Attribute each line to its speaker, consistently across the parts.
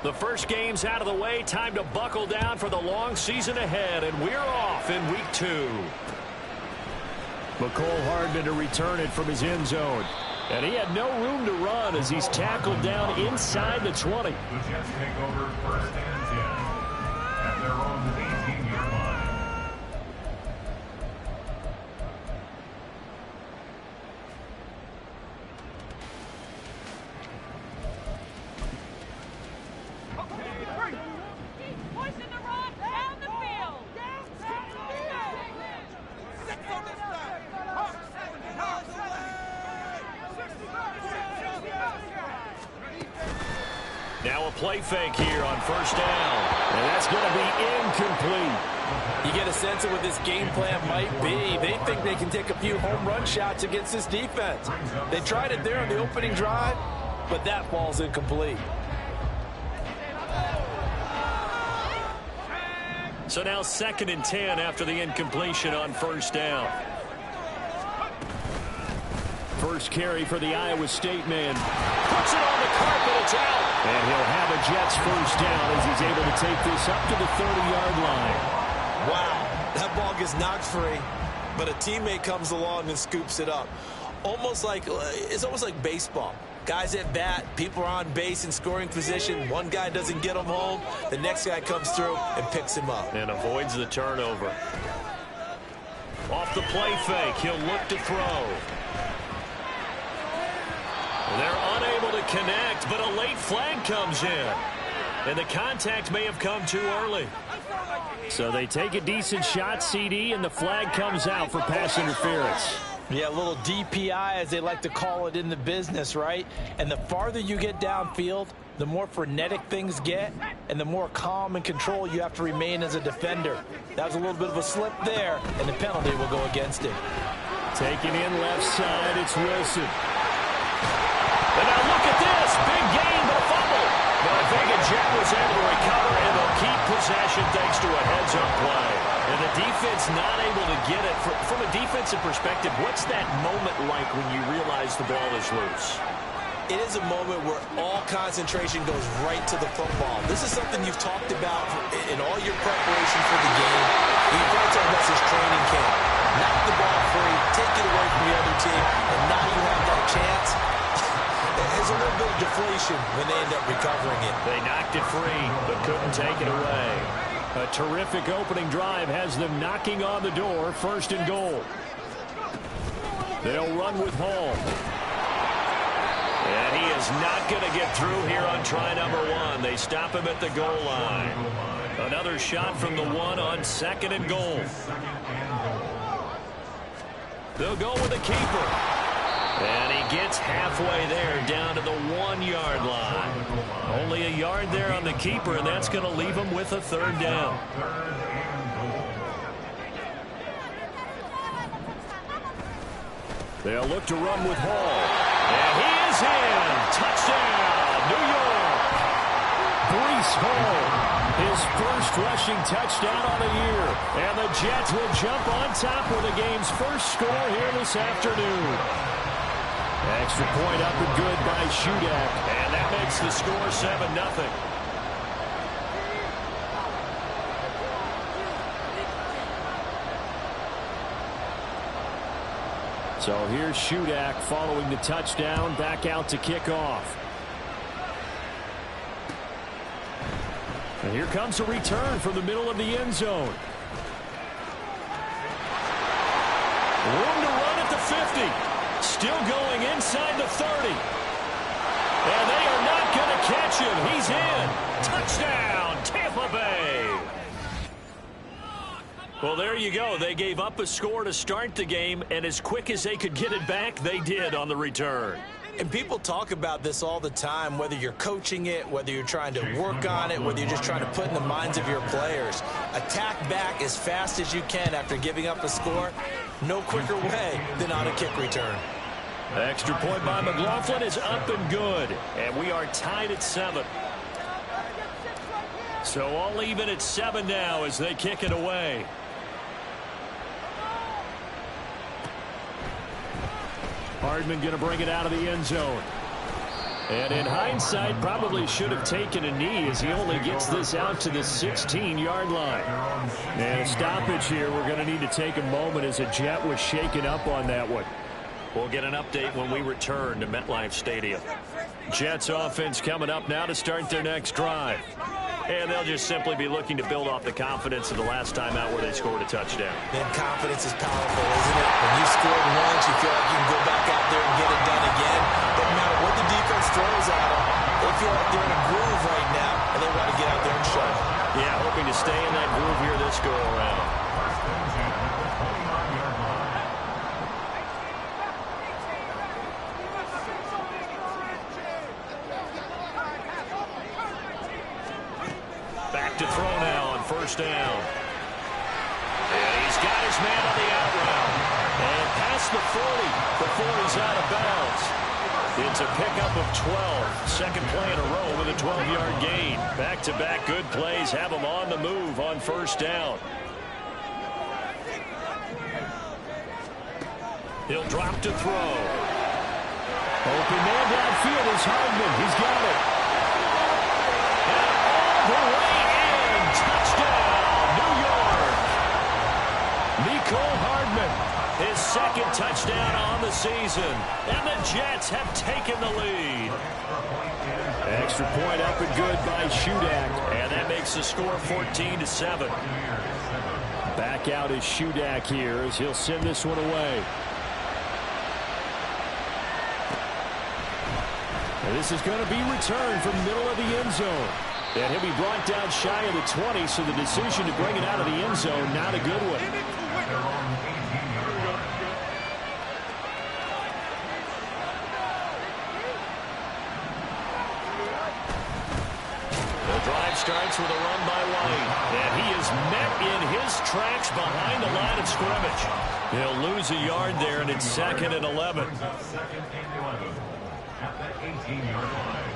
Speaker 1: The first game's out of the way. Time to buckle down for the long season ahead, and we're off in week 2. McCole Hardman to return it from his end zone. And he had no room to run as he's tackled down inside the 20.
Speaker 2: The Jets take over 1st and 10 at their own 18-yard line.
Speaker 1: Now a play fake here on 1st down. And that's going to be incomplete.
Speaker 3: You get a sense of what this game plan might be. They think they can take a few home run shots against this defense. They tried it there on the opening drive, but that ball's incomplete.
Speaker 1: So now 2nd and 10 after the incompletion on 1st down. First carry for the Iowa State man. Puts it on the carpet. It's out. And he'll have a Jets 1st down as he's able to take this up to the 30-yard line.
Speaker 3: Wow, that ball gets knocked free, but a teammate comes along and scoops it up. It's almost like baseball. Guys at bat, people are on base in scoring position. One guy doesn't get him home. The next guy comes through and picks him up.
Speaker 1: And avoids the turnover. Off the play fake, he'll look to throw. They're unable to connect, but a late flag comes in. And the contact may have come too early. So they take a decent shot, CD, and the flag comes out for pass interference.
Speaker 3: Yeah, a little DPI, as they like to call it in the business, right? And the farther you get downfield, the more frenetic things get, and the more calm and control you have to remain as a defender. That was a little bit of a slip there, and the penalty will go against him.
Speaker 1: Taking in left side, it's Wilson. And now look at this. Big gain, but a fumble. But I think a Jet was able to recover, and they'll keep possession thanks to a heads-up play. And the defense not able to get it. From a defensive perspective, what's that moment like when you realize the ball is loose?
Speaker 3: It is a moment where all concentration goes right to the football. This is something you've talked about in all your preparation for the game. The defense on this is training camp. Knock the ball free, take it away from the other team, and now you have that chance. There's a little bit of deflation when they end up recovering it.
Speaker 1: They knocked it free, but couldn't take it away. A terrific opening drive has them knocking on the door, 1st and goal. They'll run with Hall. And he is not going to get through here on try number 1. They stop him at the goal line. Another shot from the 1 on 2nd and goal. They'll go with a keeper. And he gets halfway there, down to the 1-yard line. Only a yard there on the keeper, and that's going to leave him with a 3rd down. They'll look to run with Hall. And he is in. Touchdown, New York. Breece Hall, his first rushing touchdown on the year. And the Jets will jump on top with the game's first score here this afternoon. Extra point up and good by Shudak. And that makes the score 7-0. So here's Shudak following the touchdown, back out to kick off. And here comes a return from the middle of the end zone. Room to run at the 50. Still going inside the 30. And they are not going to catch him. He's in. Touchdown, Tampa Bay. Well, there you go. They gave up a score to start the game, and as quick as they could get it back, they did on the return.
Speaker 3: And people talk about this all the time, whether you're coaching it, whether you're trying to work on it, whether you're just trying to put in the minds of your players. Attack back as fast as you can after giving up a score. No quicker way than on a kick return.
Speaker 1: Extra point by McLaughlin is up and good. And we are tied at 7. So all even at 7 now as they kick it away. Hardman going to bring it out of the end zone. And in hindsight, probably should have taken a knee as he only gets this out to the 16-yard line. And a stoppage here. We're going to need to take a moment as a Jet was shaken up on that one.
Speaker 4: We'll get an update when we return to MetLife Stadium.
Speaker 1: Jets offense coming up now to start their next drive.
Speaker 4: And they'll just simply be looking to build off the confidence of the last time out where they scored a touchdown.
Speaker 3: Man, confidence is powerful, isn't it? When you scored once, you feel like you can go back out there and get it done again. Doesn't matter what the defense throws at them. They feel like they're in a groove right now, and they want to get out there and show it.
Speaker 4: Yeah, hoping to stay in that groove here this go-around.
Speaker 1: Back to throw now on first down. And he's got his man on the out route. And past the 40 before he's out of bounds. It's a pickup of 12. Second play in a row with a 12-yard gain. Back-to-back good plays have him on the move on first down. He'll drop to throw. Open man downfield is Hardman. He's got it. And all the way in. Touchdown, New York. Mecole Hardman. His second touchdown on the season. And the Jets have taken the lead. Extra point up and good by Shudak. And that makes the score 14-7. Back out is Shudak here as he'll send this one away. And this is going to be returned from the middle of the end zone. And he'll be brought down shy of the 20, so the decision to bring it out of the end zone, not a good one. The drive starts with a run by White. And he is met in his tracks behind the line of scrimmage. He'll lose a yard there, and it's 2nd and 11.
Speaker 2: At the 18-yard line.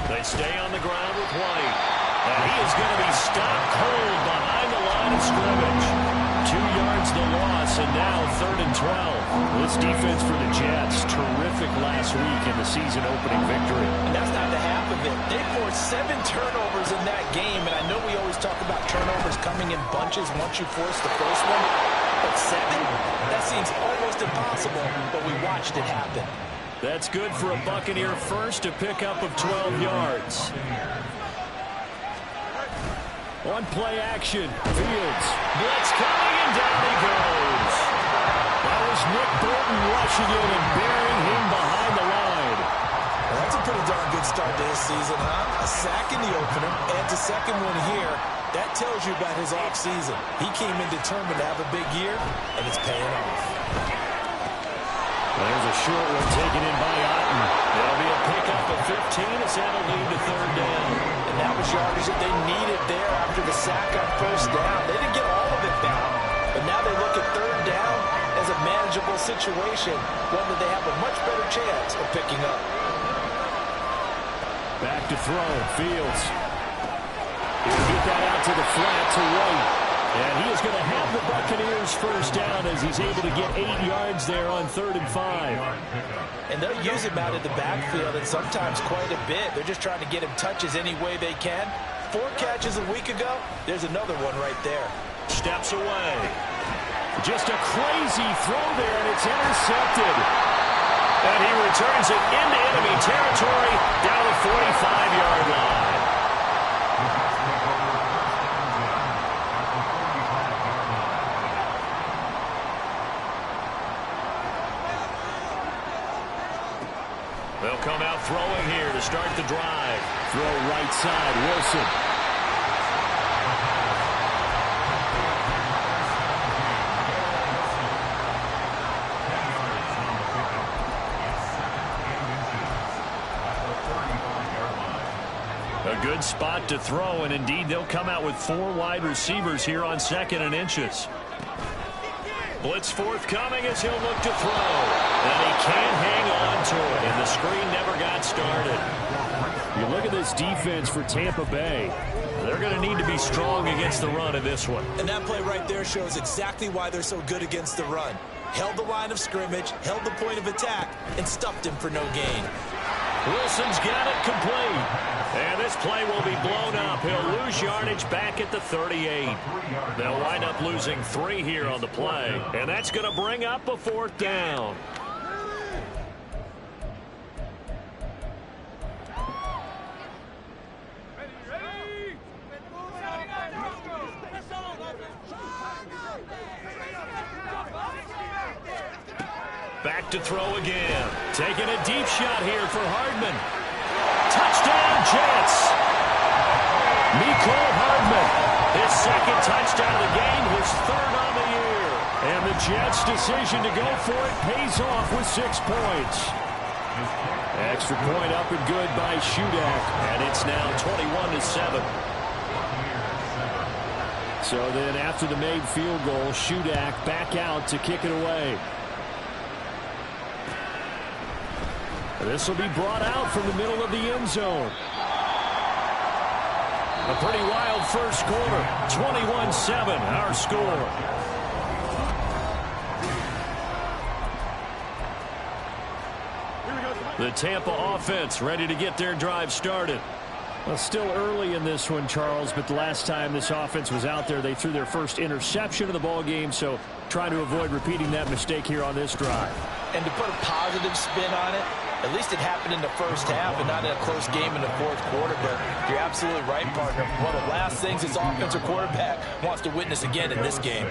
Speaker 1: They stay on the ground with White. And he is going to be stopped cold behind the line of scrimmage. 2 yards the loss, and now 3rd and 12. This defense for the Jets, terrific last week in the season-opening victory.
Speaker 3: And that's not the half of it. They forced 7 turnovers in that game, and I know we always talk about turnovers coming in bunches once you force the first one. But 7? That seems almost impossible, but we watched it happen.
Speaker 1: That's good for a Buccaneer first, a pickup of 12 yards. On play action, Fields. Blitz coming, and down he goes. That was Nick Bolton rushing in and burying him behind the line.
Speaker 3: Well, that's a pretty darn good start to his season, huh? A sack in the opener, and a second one here. That tells you about his offseason. He came in determined to have a big year, and it's paying off.
Speaker 1: There's a short one taken in by Otten. That'll be a pickup of 15 as that'll lead to 3rd down.
Speaker 3: And that was yardage that they needed there after the sack on first down. They didn't get all of it down, but now they look at 3rd down as a manageable situation, one that they have a much better chance of picking up.
Speaker 1: Back to throw, Fields. He'll get that out to the flat to White. And he is going to have the Buccaneers first down as he's able to get 8 yards there on 3rd and 5.
Speaker 3: And they'll use him out in the backfield, and sometimes quite a bit. They're just trying to get him touches any way they can. 4 catches a week ago. There's another one right there.
Speaker 1: Steps away. Just a crazy throw there, and it's intercepted. And he returns it into enemy territory down the 45-yard line. They'll come out throwing here to start the drive. Throw right side, Wilson. A good spot to throw, and indeed they'll come out with 4 wide receivers here on 2nd and inches. Blitz forthcoming as he'll look to throw. And he can't hang on to it, and the screen never got started. You look at this defense for Tampa Bay. They're going to need to be strong against the run in this one.
Speaker 3: And that play right there shows exactly why they're so good against the run. held the line of scrimmage, held the point of attack, and stuffed him for no gain.
Speaker 4: Wilson's got it complete. And this play will be blown up. He'll lose yardage back at the 38. They'll wind up losing 3 here on the play. And that's going to bring up a 4th down. Back to throw again. Taking a deep shot here for Hardman. Touchdown, Jets. Mecole Hardman. His 2nd touchdown of the game, his 3rd on the year. And the Jets' decision to go for it pays off with 6 points. Extra point up and good by Shudak. And it's now 21-7. So then after the made field goal, Shudak back out to kick it away. This will be brought out from the middle of the end zone. A pretty wild first quarter. 21-7, our score. The Tampa offense ready to get their drive started. Well, still early in this one, Charles, but the last time this offense was out there, they threw their first interception of the ball game, so trying to avoid repeating that mistake here on this drive.
Speaker 3: And to put a positive spin on it, at least it happened in the first half and not in a close game in the 4th quarter. But you're absolutely right, partner. One of the last things this offensive quarterback wants to witness again in this game.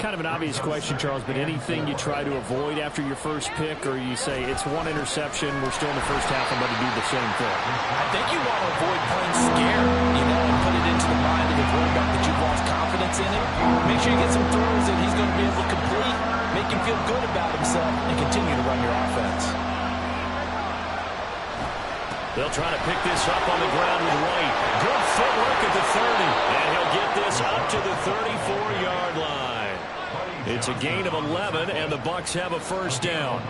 Speaker 4: Kind of an obvious question, Charles, but anything you try to avoid after your first pick, or you say it's 1 interception, we're still in the first half, I'm going to do the same thing?
Speaker 3: I think you want to avoid playing scared, and put it into the mind of the quarterback that you've lost confidence in him. Make sure you get some throws that he's going to be able to complete, make him feel good about himself, and continue to run your offense.
Speaker 4: They'll try to pick this up on the ground with White. Good footwork at the 30, and he'll get this up to the 34-yard line. It's a gain of 11, and the Bucs have a first down.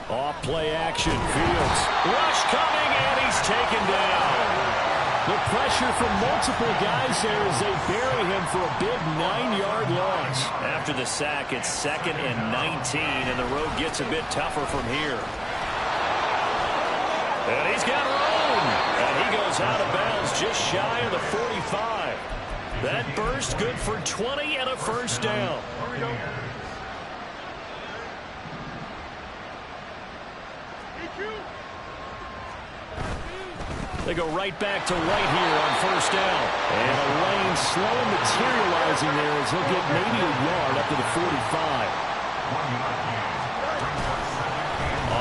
Speaker 4: Off play action. Fields. Rush coming, and he's taken down. The pressure from multiple guys there as they bury him for a big 9-yard loss. After the sack, it's 2nd and 19, and the road gets a bit tougher from here. And he's got room. And he goes out of bounds just shy of the 45. That burst good for 20 and a first down. They go right back to White here on first down. And a lane slow materializing there as he'll get maybe a yard up to the 45.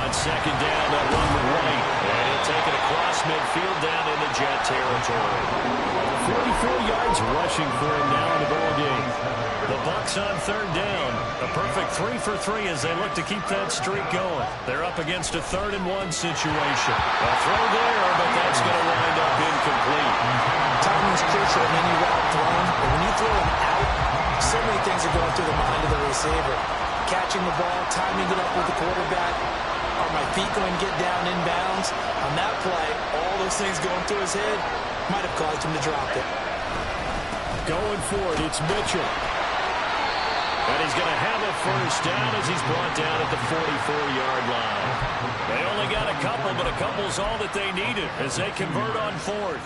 Speaker 4: On second down, they'll run with White. And he'll take it across midfield down into Jet territory. 44 yards rushing for him now in the ball game. The Bucs on third down. A perfect 3 for 3 as they look to keep that streak going. They're up against a 3rd and 1 situation. A throw there, but that's going to wind up incomplete.
Speaker 3: Timing is crucial in any route thrown, but when you throw it out, so many things are going through the mind of the receiver. Catching the ball, timing it up with the quarterback. Are my feet going to get down inbounds? On that play, all those things going through his head might have caused him to drop it.
Speaker 4: Going for it, it's Mitchell. And he's going to have a first down as he's brought down at the 44-yard line. They only got a couple, but a couple's all that they needed as they convert on 4th.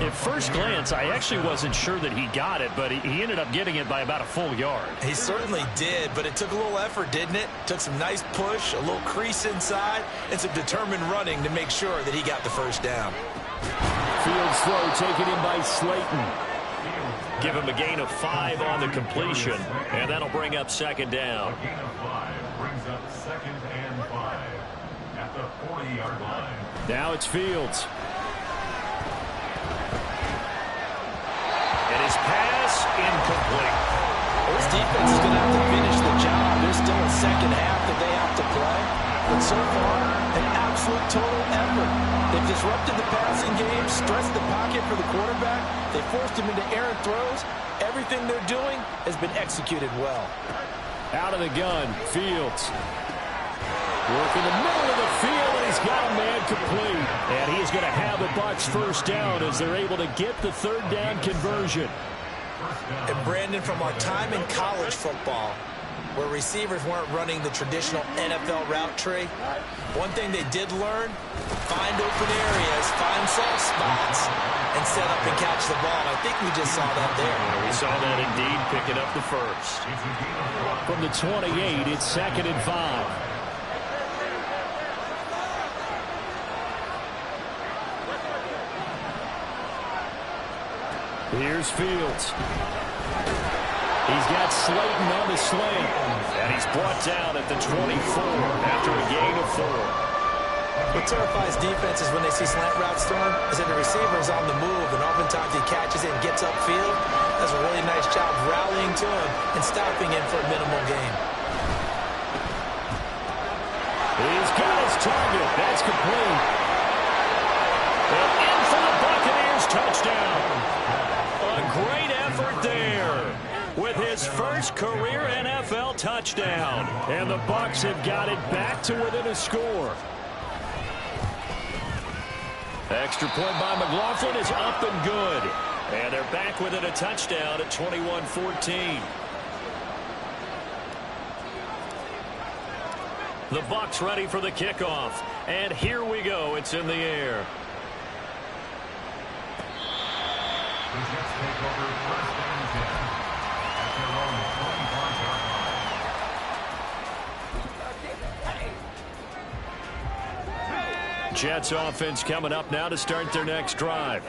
Speaker 4: At first glance, I actually wasn't sure that he got it, but he ended up getting it by about a full yard.
Speaker 3: He certainly did, but it took a little effort, didn't it? Took some nice push, a little crease inside, and some determined running to make sure that he got the first down.
Speaker 4: Fields throw taken in by Slayton. Give him a gain of 5 on the completion, and that'll bring up second down.
Speaker 2: A gain of 5 brings up 2nd and 5 at the 40-yard line.
Speaker 4: Now it's Fields. And his pass incomplete.
Speaker 3: Well, this defense is going to have to finish the job. There's still a second half that they have to play. But so far, an absolute total effort. They've disrupted the passing game, stretched the pocket for the quarterback. They forced him into errant throws. Everything they're doing has been executed well.
Speaker 4: Out of the gun, Fields. Work in the middle of the field, and he's got a man complete. And he's going to have the Bucs first down as they're able to get the third down conversion.
Speaker 3: And Brandon, from our time in college football, where receivers weren't running the traditional NFL route tree, one thing they did learn, find open areas, find soft spots, and set up and catch the ball. I think we just saw that there.
Speaker 4: We saw that indeed, picking up the first.
Speaker 1: From the 28, it's 2nd and 5. Here's Fields. He's got Slayton on the sling.
Speaker 4: And he's brought down at the 24 after a gain of 4.
Speaker 3: What terrifies defenses when they see slant routes thrown is that the receiver is on the move, and oftentimes he catches it and gets upfield. Does a really nice job rallying to him and stopping him for a minimal gain.
Speaker 1: He's got his target. That's complete. And in for the Buccaneers touchdown. A great effort there with his first career NFL touchdown. And the Bucs have got it back to within a score.
Speaker 4: Extra point by McLaughlin is up and good. And they're back within a touchdown at 21-14. The Bucs ready for the kickoff. And here we go. It's in the air.
Speaker 2: The Jets take over 1st and 10 at their own 25-yard line.
Speaker 1: Jets offense coming up now to start their next drive.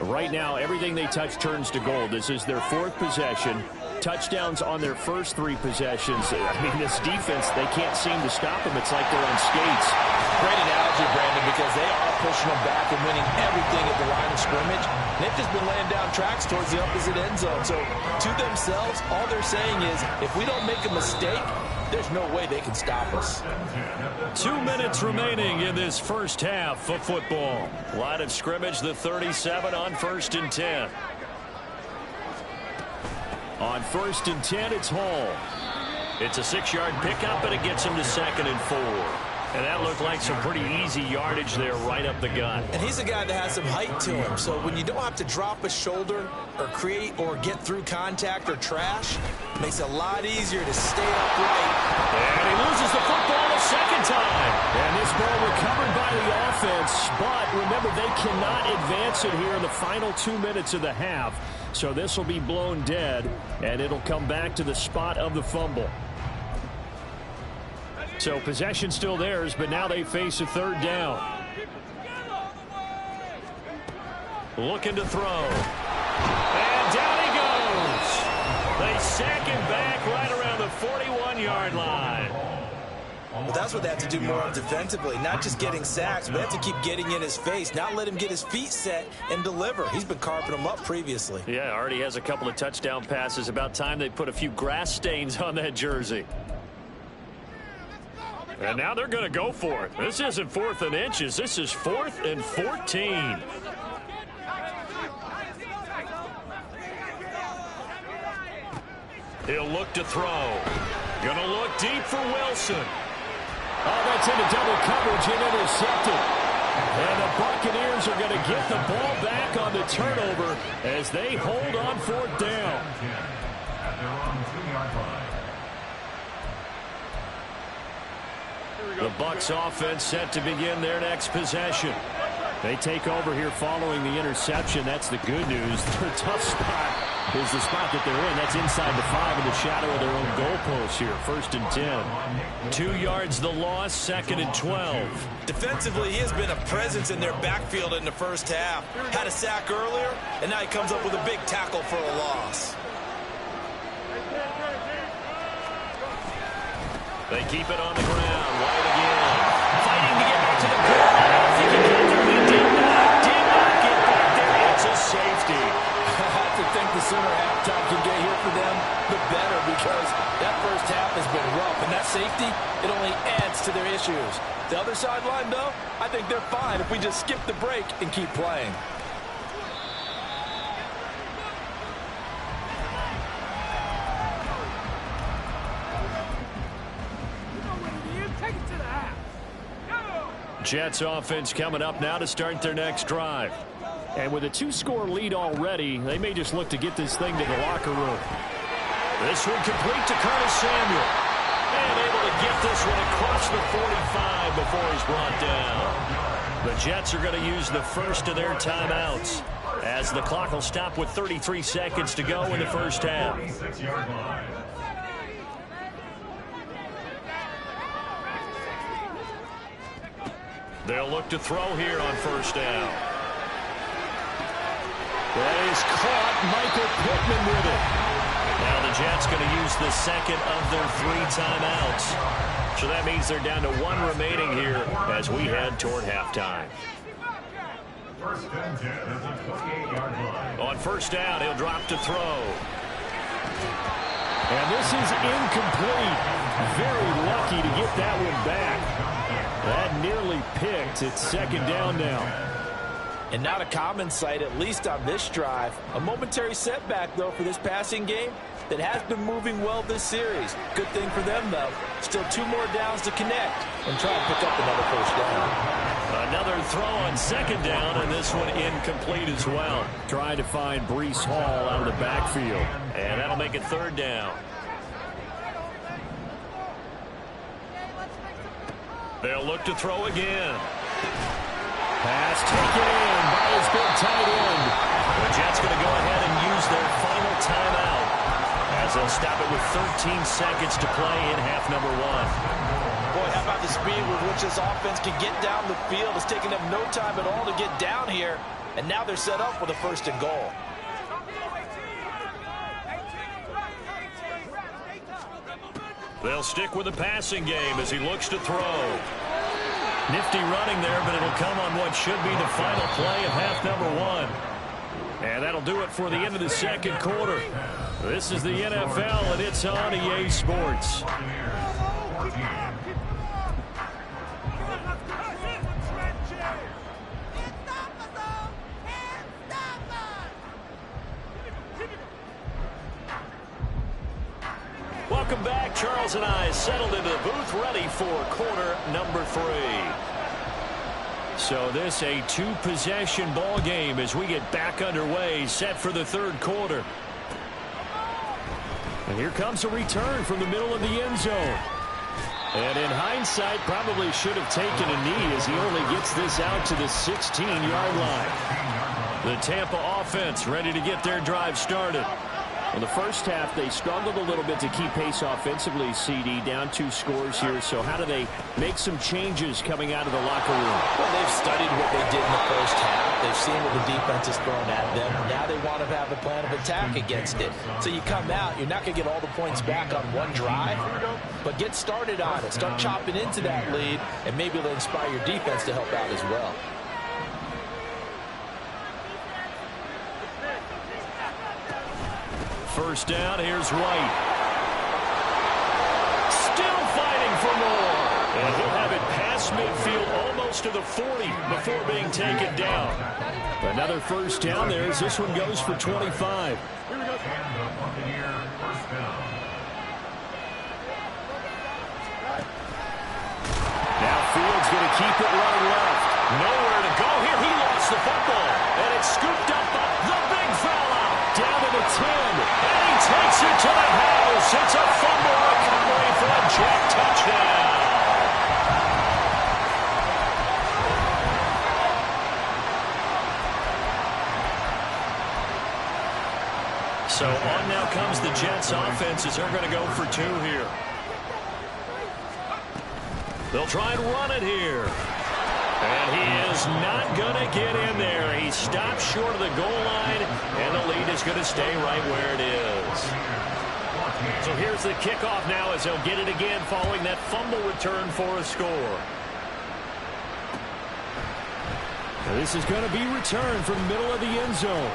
Speaker 1: Right now, everything they touch turns to gold. This is their 4th possession. Touchdowns on their first 3 possessions. I mean, this defense, they can't seem to stop them. It's like they're on skates.
Speaker 3: Great analogy, Brandon, because they are pushing them back and winning everything at the line of scrimmage. And they've just been laying down tracks towards the opposite end zone. So, to themselves, all they're saying is, if we don't make a mistake, there's no way they can stop us.
Speaker 1: 2 minutes remaining in this first half of football.
Speaker 4: Line of scrimmage, the 37 on 1st and 10.
Speaker 1: On 1st and 10, it's Hall.
Speaker 4: It's a 6-yard pickup, and it gets him to 2nd and 4. And that looked like some pretty easy yardage there right up the gut.
Speaker 3: And he's a guy that has some height to him. So when you don't have to drop a shoulder or create or get through contact or trash, it makes it a lot easier to stay upright.
Speaker 1: And he loses the football a second time. And this ball recovered by the offense. But remember, they cannot advance it here in the final 2 minutes of the half. So this will be blown dead, and it'll come back to the spot of the fumble. So possession still theirs, but now they face a 3rd down.
Speaker 4: Looking to throw. And down he goes. They sack him back right around the 41-yard line.
Speaker 3: Well, that's what they have to do more of defensively, not just getting sacks, but they have to keep getting in his face, not let him get his feet set and deliver. He's been carving them up previously.
Speaker 4: Yeah, already has a couple of touchdown passes. About time they put a few grass stains on that jersey.
Speaker 1: And now they're going to go for it. This isn't 4th and inches. This is 4th and 14.
Speaker 4: He'll look to throw.
Speaker 1: Going to look deep for Wilson. Oh, that's into double coverage and intercepted. And the Buccaneers are going to get the ball back on the turnover as they hold on 4th down.
Speaker 2: At their own 2-yard line.
Speaker 1: The Bucs offense set to begin their next possession. They take over here following the interception. That's the good news. Their tough spot is the spot that they're in. That's inside the 5 in the shadow of their own goalpost here. 1st and 10. 2 yards the loss, 2nd and 12.
Speaker 3: Defensively, he has been a presence in their backfield in the first half. Had a sack earlier, and now he comes up with a big tackle for a loss.
Speaker 4: They keep it on the ground. White again. Fighting to get back to the goal. I don't think he got there. He did not get back there. It's a safety.
Speaker 3: I have to think the sooner halftime can get here for them, the better, because that first half has been rough. And that safety, it only adds to their issues. The other sideline, though, I think they're fine if we just skip the break and keep playing.
Speaker 1: Jets offense coming up now to start their next drive. And with a 2-score lead already, they may just look to get this thing to the locker room.
Speaker 4: This one complete to Curtis Samuel. And able to get this one across the 45 before he's brought down. The Jets are going to use the first of their timeouts, as the clock will stop with 33 seconds to go in the first half. They'll look to throw here on first down.
Speaker 1: That is caught. Michael Pittman with it.
Speaker 4: Now the Jets going to use the second of their 3 timeouts. So that means they're down to 1 remaining here as we head toward halftime.
Speaker 2: First and 10 at the 28-yard line.
Speaker 4: On first down, he'll drop to throw.
Speaker 1: And this is incomplete. Very lucky to get that one back. That nearly picked. It's second down now.
Speaker 3: And not a common sight, at least on this drive. A momentary setback, though, for this passing game that has been moving well this series. Good thing for them, though. Still 2 more downs to connect and try and pick up another first down.
Speaker 4: Another throw on second down, and this one incomplete as well.
Speaker 1: Trying to find Breece Hall out of the backfield.
Speaker 4: And that'll make it third down. They'll look to throw again.
Speaker 1: Pass taken in by his big tight end.
Speaker 4: The Jets going to go ahead and use their final timeout, as they'll stop it with 13 seconds to play in half number 1.
Speaker 3: Boy, how about the speed with which this offense can get down the field? It's taking them no time at all to get down here, and now they're set up with a first and goal.
Speaker 4: They'll stick with the passing game as he looks to throw. Nifty running there, but it'll come on what should be the final play of half number 1. And that'll do it for the end of the second quarter. This is the NFL, and it's on EA Sports. Welcome back. Charles and I settled into the booth, ready for quarter number 3. So this a 2-possession ball game as we get back underway, set for the third quarter. And here comes a return from the middle of the end zone. And in hindsight, probably should have taken a knee as he only gets this out to the 16-yard line. The Tampa offense ready to get their drive started. In the first half, they struggled a little bit to keep pace offensively, CD, down 2 scores here. So how do they make some changes coming out of the locker room?
Speaker 3: Well, they've studied what they did in the first half. They've seen what the defense has thrown at them. Now they want to have a plan of attack against it. So you come out, you're not going to get all the points back on one drive, but get started on it. Start chopping into that lead, and maybe it'll inspire your defense to help out as well.
Speaker 4: First down, here's White. Still fighting for more. And he'll have it past midfield almost to the 40 before being taken down.
Speaker 1: Another first down there as this one goes for 25.
Speaker 4: Now Fields going to keep it running left. Nowhere to go here. He lost the football. And it's scooped up by the big fella. Down to the 10. And he takes it to the house. It's a fumble recovery for a Jet touchdown. So on now comes the Jets offense as they're going to go for 2 here. They'll try and run it here. And he is not going to get in there. He stopped short of the goal line, and the lead is going to stay right where it is. So here's the kickoff now as they'll get it again following that fumble return for a score.
Speaker 1: This is going to be returned from the middle of the end zone.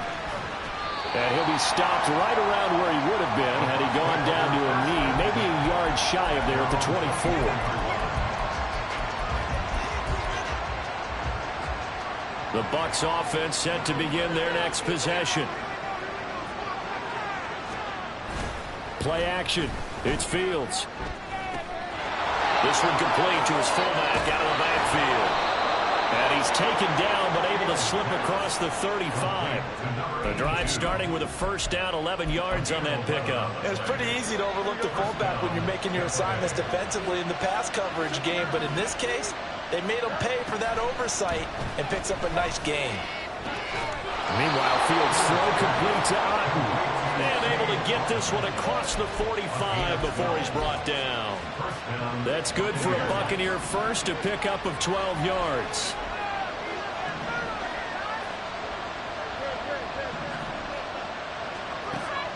Speaker 1: And he'll be stopped right around where he would have been had he gone down to a knee, maybe a yard shy of there at the 24. The Bucs offense set to begin their next possession. Play action. It's Fields. This one complete to his fullback out of the backfield.
Speaker 4: And he's taken down, but able to slip across the 35. The drive starting with a first down, 11 yards on that pickup.
Speaker 3: It's pretty easy to overlook the fullback when you're making your assignments defensively in the pass coverage game, but in this case, they made him pay for that oversight and picks up a nice gain.
Speaker 4: Meanwhile, Fields throw complete to Otten. And able to get this one across the 45 before he's brought down. That's good for a Buccaneer first, a pickup of 12 yards.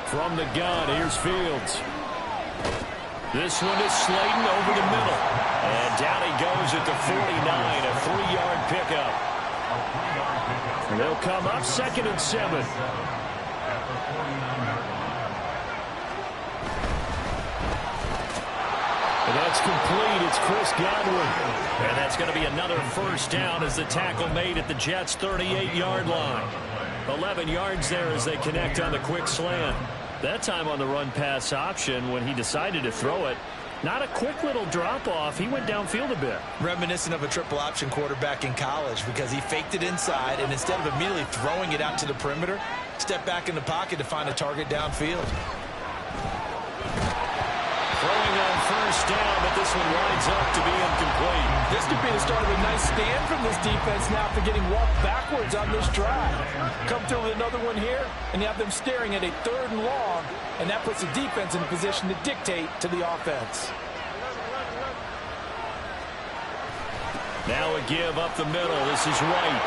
Speaker 4: From the gun, here's Fields. This one is Slayton over the middle. And down he goes at the 49, a 3-yard pickup. And they'll come up 2nd and 7. And that's complete. It's Chris Godwin. And that's going to be another first down as the tackle made at the Jets' 38-yard line. 11 yards there as they connect on the quick slant. That time on the run-pass option when he decided to throw it. Not a quick little drop-off. He went downfield a bit.
Speaker 3: Reminiscent of a triple option quarterback in college because he faked it inside, and instead of immediately throwing it out to the perimeter, stepped back in the pocket to find a target downfield.
Speaker 4: Throwing on first down, but this one winds up to be incomplete.
Speaker 5: This could be the start of a nice stand from this defense now after getting walked backwards on this drive. Come through with another one here, and you have them staring at a 3rd and long, and that puts the defense in a position to dictate to the offense.
Speaker 4: Now a give up the middle. This is White.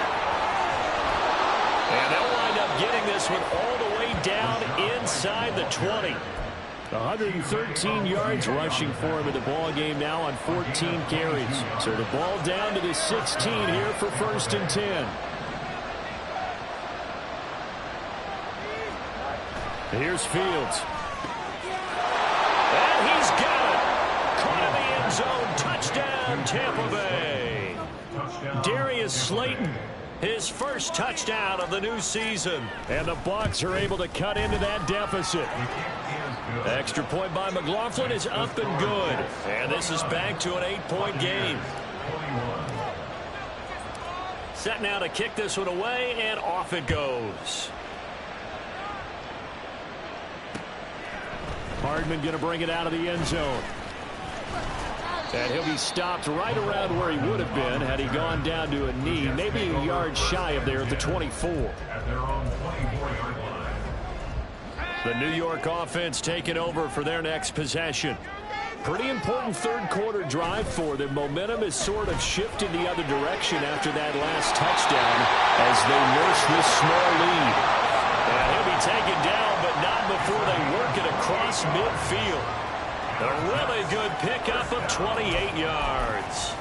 Speaker 4: And they'll wind up getting this one all the way down inside the 20. 113 yards rushing for him in the ball game now on 14 carries. So the ball down to the 16 here for 1st and 10. Here's Fields. And he's got it. Caught in the end zone. Touchdown, Tampa Bay. Darius Slayton, his first touchdown of the new season. And the Bucs are able to cut into that deficit. Extra point by McLaughlin is up and good. And this is back to an 8-point game. Set now to kick this one away, and off it goes. Hardman going to bring it out of the end zone. And he'll be stopped right around where he would have been had he gone down to a knee, maybe a yard shy of there at the 24.
Speaker 2: At their own 24-yard line.
Speaker 4: The New York offense taking over for their next possession. Pretty important 3rd quarter drive for them. Momentum is sort of shifted the other direction after that last touchdown as they nurse this small lead. And he'll be taken down, but not before they work it across midfield. A really good pickup of 28 yards.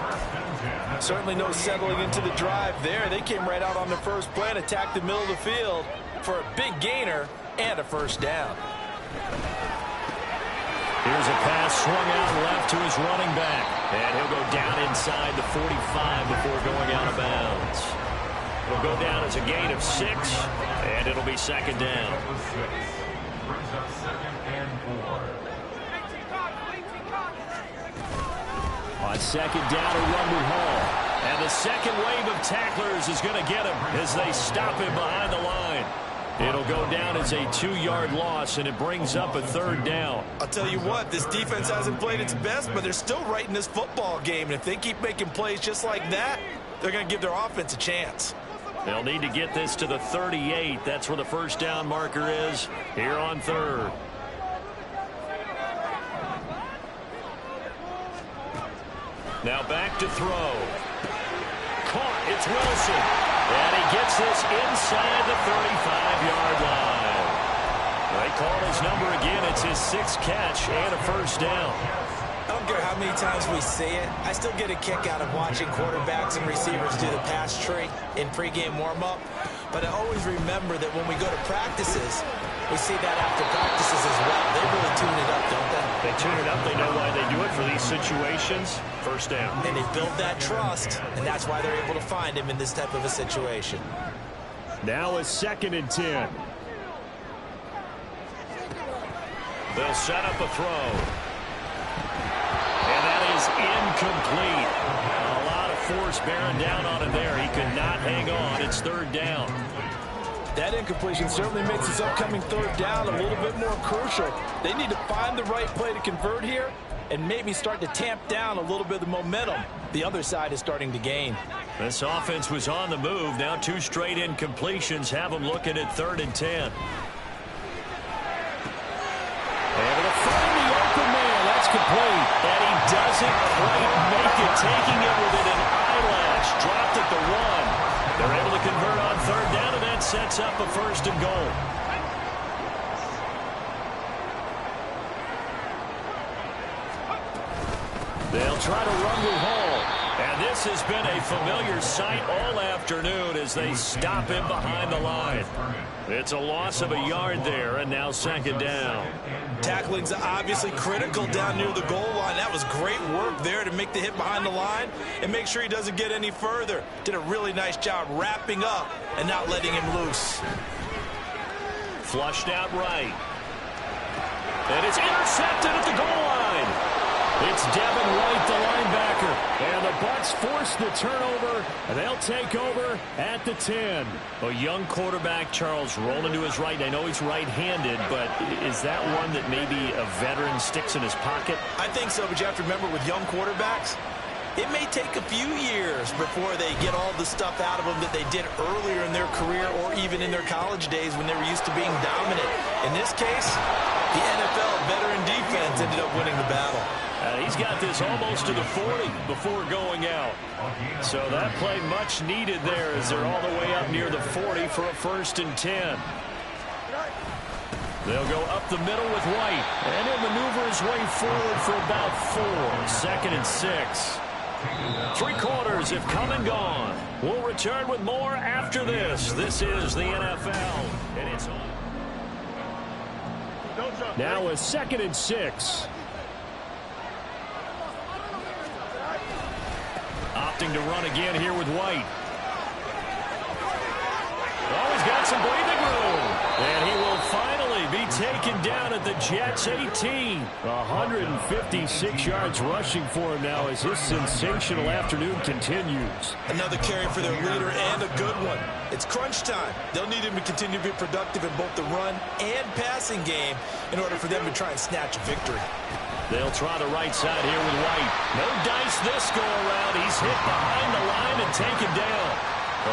Speaker 3: Certainly no settling into the drive there. They came right out on the first play and attacked the middle of the field for a big gainer and a first down.
Speaker 4: Here's a pass swung out left to his running back. And he'll go down inside the 45 before going out of bounds. It'll go down as a gain of 6, and it'll be 2nd down.
Speaker 2: Brings up 2nd and 4.
Speaker 4: On 2nd down, a run with Hall. And the second wave of tacklers is going to get him as they stop him behind the line. It'll go down as a 2-yard loss, and it brings up a 3rd down.
Speaker 3: I'll tell you what, this defense hasn't played its best, but they're still right in this football game. And if they keep making plays just like that, they're going to give their offense a chance.
Speaker 4: They'll need to get this to the 38. That's where the first down marker is here on 3rd. Now back to throw. Caught. It's Wilson. And he gets this inside the 35-yard line. They call his number again. It's his 6th catch and a first down.
Speaker 3: I don't care how many times we say it, I still get a kick out of watching quarterbacks and receivers do the pass tree in pregame warm-up. But I always remember that when we go to practices, we see that after practices as well. They really tune it up, don't they?
Speaker 4: They tune it up. They know why they do it for these situations. First down.
Speaker 3: And they build that trust, and that's why they're able to find him in this type of a situation.
Speaker 4: Now a 2nd and 10. They'll set up a throw. And that is incomplete. A lot of force bearing down on him there. He could not hang on. It's third down.
Speaker 5: That incompletion certainly makes this upcoming third down a little bit more crucial. They need to find the right play to convert here and maybe start to tamp down a little bit of the momentum the other side is starting to gain.
Speaker 4: This offense was on the move. Now 2 straight incompletions have them looking at 3rd and 10.
Speaker 1: Able to find the open man. That's complete.
Speaker 4: And he doesn't quite make it, taking it within an eyelash. Dropped at the 1. They're able to convert on 3rd down, and that sets up a 1st and goal. They'll try to run with Hall. And this has been a familiar sight all afternoon as they stop him behind the line. It's a loss of a yard there, and now 2nd down.
Speaker 3: Tackling's obviously critical down near the goal line. That was great work there to make the hit behind the line and make sure he doesn't get any further. Did a really nice job wrapping up and not letting him loose.
Speaker 4: Flushed out right. And it's intercepted at the goal line. It's Devin White, the linebacker. And the Bucs force the turnover, and they'll take over at the 10. A young quarterback, Charles, rolling to his right. I know he's right-handed, but is that one that maybe a veteran sticks in his pocket?
Speaker 3: I think so, but you have to remember with young quarterbacks, it may take a few years before they get all the stuff out of them that they did earlier in their career or even in their college days when they were used to being dominant. In this case, the NFL veteran defense ended up winning the battle.
Speaker 4: He's got this almost to the 40 before going out. So that play much needed there as they're all the way up near the 40 for a 1st and 10. They'll go up the middle with White, and he'll maneuver his way forward for about 4. 2nd and 6. 3 quarters have come and gone. We'll return with more after this. This is the NFL. And it's on.
Speaker 1: Now a 2nd and 6.
Speaker 4: Opting to run again here with White. Oh, he's got some breathing room. And he will finally be taken down at the Jets' 18.
Speaker 1: 156 yards rushing for him now as his sensational afternoon continues.
Speaker 3: Another carry for their leader and a good one. It's crunch time. They'll need him to continue to be productive in both the run and passing game in order for them to try and snatch a victory.
Speaker 4: They'll try the right side here with White. No dice this go-around. He's hit behind the line and taken down.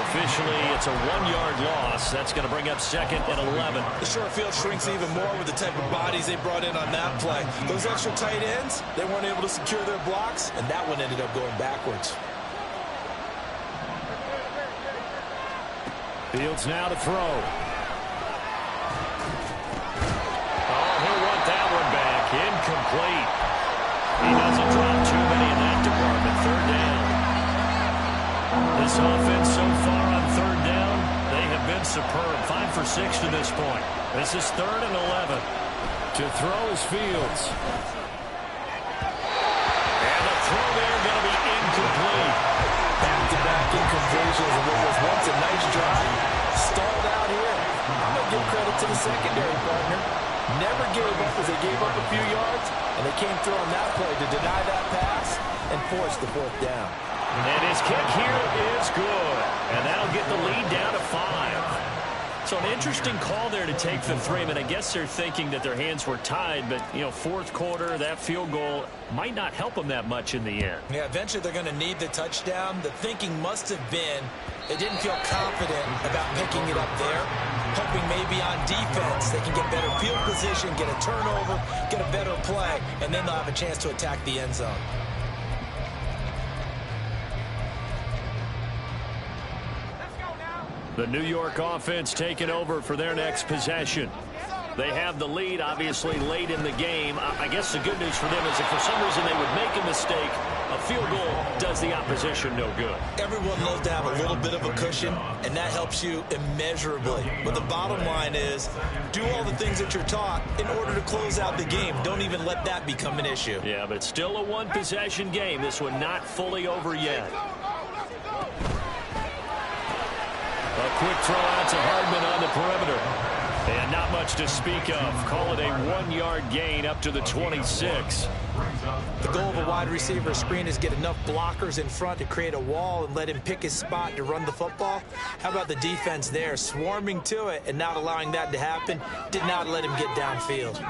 Speaker 4: Officially, it's a 1-yard loss. That's going to bring up 2nd and 11.
Speaker 3: The short field shrinks even more with the type of bodies they brought in on that play. Those extra tight ends, they weren't able to secure their blocks, and that one ended up going backwards.
Speaker 1: Fields now to throw.
Speaker 4: Incomplete. He doesn't drop too many in that department. 3rd down. This offense so far on 3rd down, they have been superb. 5 for 6 to this point. This is 3rd and 11.
Speaker 1: To throw is Fields.
Speaker 4: And the throw there going to be incomplete.
Speaker 5: Back-to-back incompletions, and what was once a nice drive stalled out here. I'm going to give credit to the secondary partner. Never gave up as they gave up a few yards, and they came through on that play to deny that pass and force the 4th down.
Speaker 4: And his kick here is good, and that'll get the lead down to 5. So an interesting call there to take the 3. I mean, I guess they're thinking that their hands were tied, but, you know, 4th quarter, that field goal might not help them that much in the end.
Speaker 3: Yeah, eventually they're going to need the touchdown. The thinking must have been they didn't feel confident about picking it up there, hoping maybe on defense they can get better field position, get a turnover, get a better play, and then they'll have a chance to attack the end zone.
Speaker 4: The New York offense taking over for their next possession. They have the lead, obviously, late in the game. I guess the good news for them is if for some reason they would make a mistake, a field goal does the opposition no good.
Speaker 3: Everyone loves to have a little bit of a cushion, and that helps you immeasurably. But the bottom line is, do all the things that you're taught in order to close out the game. Don't even let that become an issue.
Speaker 4: Yeah, but it's still a one-possession game. This one not fully over yet. A quick throw out to Hardman on the perimeter. And not much to speak of. Call it a 1-yard gain up to the 26.
Speaker 3: The goal of a wide receiver screen is get enough blockers in front to create a wall and let him pick his spot to run the football. How about the defense there, swarming to it and not allowing that to happen? Did not let him get downfield.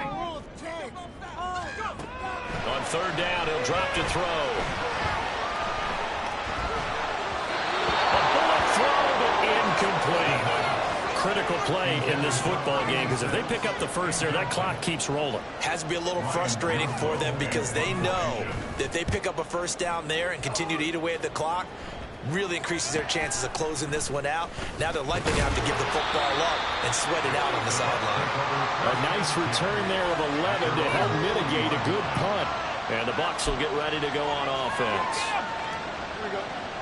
Speaker 4: On third down, he'll drop to throw. A bullet throw, but incomplete. Critical play in this football game, because if they pick up the first there, that clock keeps rolling.
Speaker 3: Has to be a little frustrating for them because they know that if they pick up a first down there and continue to eat away at the clock, really increases their chances of closing this one out. Now they're likely to have to give the football up and sweat it out on the sideline.
Speaker 4: A nice return there of 11 to help mitigate a good punt. And the Bucs will get ready to go on offense.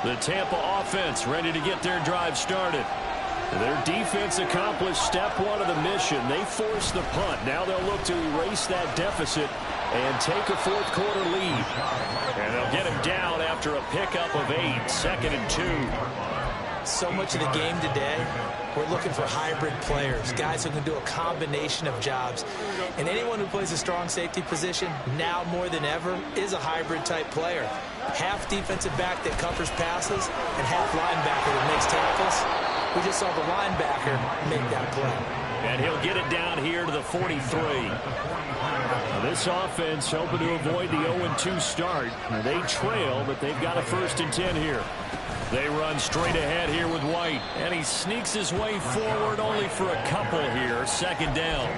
Speaker 4: The Tampa offense ready to get their drive started. Their defense accomplished step one of the mission. They forced the punt. Now they'll look to erase that deficit and take a fourth quarter lead. And they'll get him down after a pickup of 8, 2nd and 2.
Speaker 3: So much of the game today, we're looking for hybrid players, guys who can do a combination of jobs. And anyone who plays a strong safety position, now more than ever, is a hybrid type player. Half defensive back that covers passes and half linebacker that makes tackles. We just saw the linebacker make that play.
Speaker 4: And he'll get it down here to the 43. Now this offense hoping to avoid the 0-2 start. They trail, but they've got a 1st and 10 here. They run straight ahead here with White. And he sneaks his way forward only for a couple here. 2nd down.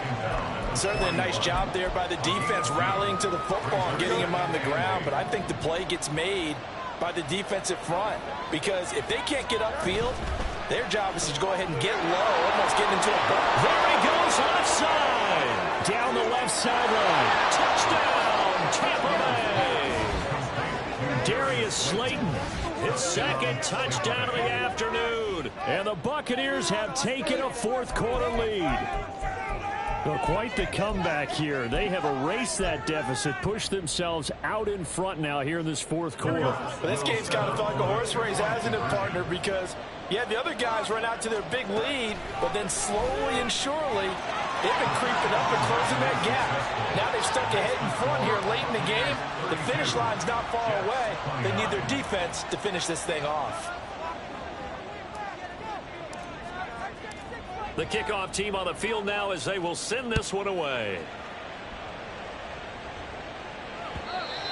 Speaker 5: Certainly a nice job there by the defense rallying to the football and getting him on the ground. But I think the play gets made by the defensive front. Because if they can't get upfield, their job is to go ahead and get low, almost getting into a ball.
Speaker 4: There he goes, left side. Down the left sideline. Touchdown, Tampa Bay. Darius Slayton, his 2nd touchdown of the afternoon. And the Buccaneers have taken a fourth quarter lead. Well, quite the comeback here. They have erased that deficit, pushed themselves out in front now here in this fourth quarter.
Speaker 5: But this game's kind of felt like a horse race, hasn't it, partner? Because, yeah, the other guys run out to their big lead, but then slowly and surely, they've been creeping up and closing that gap. Now they've stuck ahead in front here late in the game. The finish line's not far away. They need their defense to finish this thing off.
Speaker 4: The kickoff team on the field now as they will send this one away.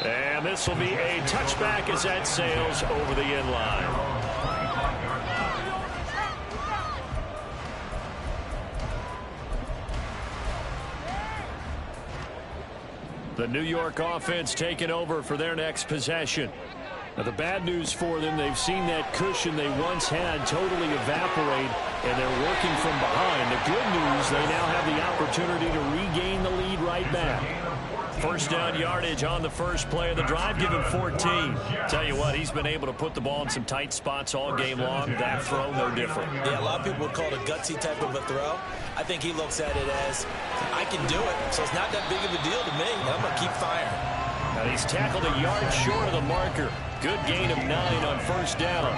Speaker 4: And this will be a touchback as that sails over the end line. The New York offense taking over for their next possession. Now, the bad news for them, they've seen that cushion they once had totally evaporate, and they're working from behind. The good news, they now have the opportunity to regain the lead right back. 1st down yardage on the first play of the drive, give him 14. Tell you what, he's been able to put the ball in some tight spots all game long. That throw, no different.
Speaker 3: Yeah, a lot of people would call it a gutsy type of a throw. I think he looks at it as, I can do it, so it's not that big of a deal to me. I'm going to keep firing.
Speaker 4: Now he's tackled a yard short of the marker. Good gain of 9 on 1st down.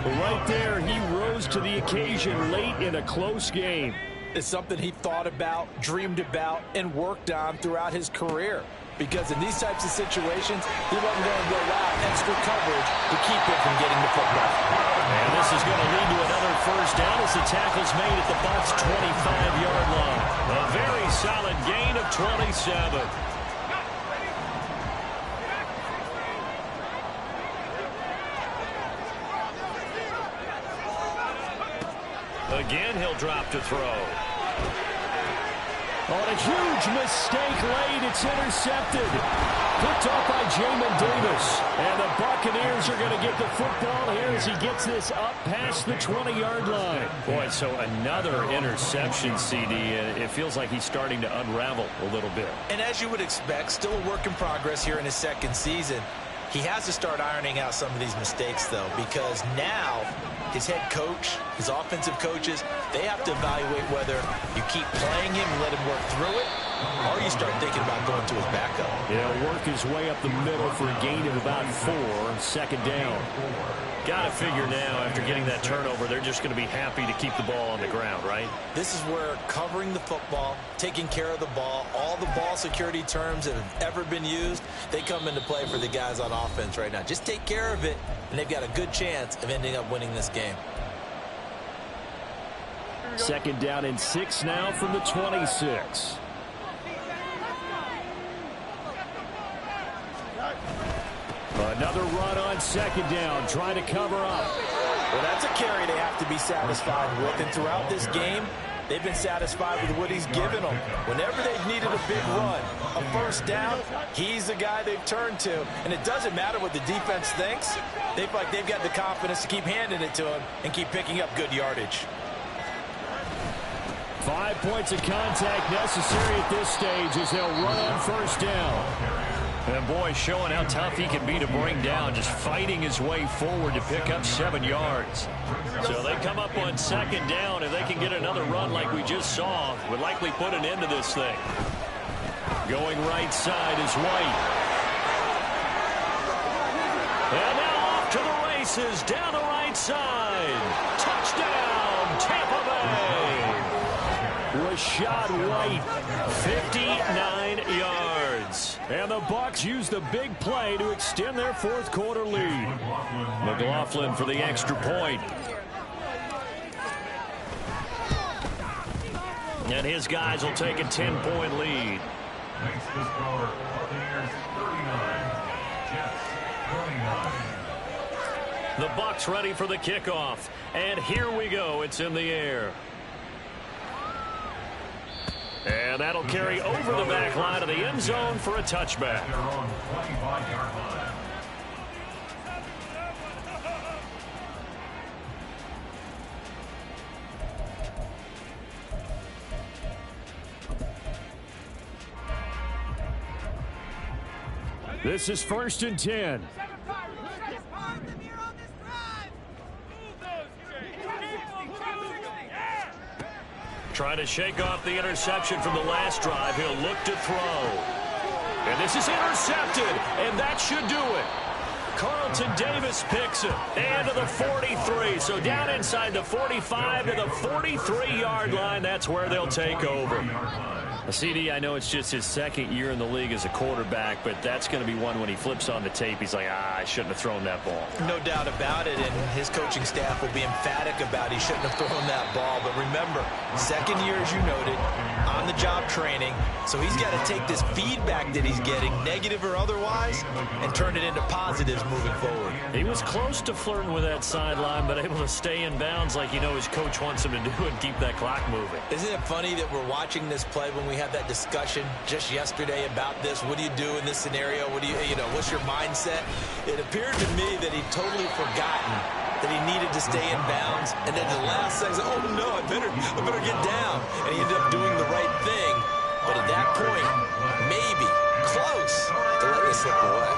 Speaker 4: But right there, he rose to the occasion late in a close game.
Speaker 5: It's something he thought about, dreamed about, and worked on throughout his career. Because in these types of situations, he wasn't going to go out extra coverage to keep him from getting the football.
Speaker 4: And this is going to lead to another 1st down as the tackle's made at the Bucs' 25-yard line. A very solid gain of 27. Again, he'll drop to throw. On a huge mistake late, it's intercepted. Picked off by Jamin Davis. And the Buccaneers are going to get the football here as he gets this up past the 20-yard line. Boy, so another interception, CD. It feels like he's starting to unravel a little bit.
Speaker 3: And as you would expect, still a work in progress here in his 2nd season. He has to start ironing out some of these mistakes, though, because now his head coach, his offensive coaches, they have to evaluate whether you keep playing him and let him work through it, or you start thinking about going to his backup.
Speaker 4: He'll work his way up the middle for a gain of about 4, second down. Got to figure now, after getting that turnover, they're just going to be happy to keep the ball on the ground, right?
Speaker 3: This is where covering the football, taking care of the ball, all the ball security terms that have ever been used, they come into play for the guys on offense right now. Just take care of it, and they've got a good chance of ending up winning this game.
Speaker 4: Second down and 6 now from the 26. Another run on second down, trying to cover up.
Speaker 5: Well, that's a carry they have to be satisfied with. And throughout this game, they've been satisfied with what he's given them. Whenever they've needed a big run, a first down, he's the guy they've turned to. And it doesn't matter what the defense thinks. They feel like they've got the confidence to keep handing it to him and keep picking up good yardage.
Speaker 4: 5 points of contact necessary at this stage as they'll run on first down. And boy, showing how tough he can be to bring down, just fighting his way forward to pick up 7 yards. So they come up on second down, and they can get another run like we just saw. Would likely put an end to this thing. Going right side is White. And now off to the races, down the right side. Touchdown, Tampa Bay. Rashad White, 59 yards. And the Bucs use the big play to extend their fourth quarter lead. McLaughlin for the extra point. And his guys will take a 10-point lead.
Speaker 2: Makes the score Buccaneers 39, Jets 29.
Speaker 4: The Bucs ready for the kickoff. And here we go. It's in the air. And that'll carry over the back line of the end zone for a touchback.
Speaker 2: Their own 25-yard line.
Speaker 4: This is 1st and 10. Trying to shake off the interception from the last drive. He'll look to throw. And this is intercepted, and that should do it. Carlton Davis picks it. And to the 43. So down inside the 45 to the 43-yard line. That's where they'll take over. CD, I know it's just his second year in the league as a quarterback, but that's going to be one when he flips on the tape. He's like, I shouldn't have thrown that ball.
Speaker 3: No doubt about it, and his coaching staff will be emphatic about he shouldn't have thrown that ball. But remember, second year, as you noted, on-the-job training, so he's got to take this feedback that he's getting, negative or otherwise, and turn it into positives moving forward.
Speaker 4: He was close to flirting with that sideline, but able to stay in bounds like you know his coach wants him to do and keep that clock moving.
Speaker 3: Isn't it funny that we're watching this play when we had that discussion just yesterday about this? What do you do in this scenario? What do you know, what's your mindset? It appeared to me that he'd totally forgotten that he needed to stay in bounds, and then the last second, oh no, I better get down. And he ended up doing the right thing, but at that point, maybe close to letting it slip away.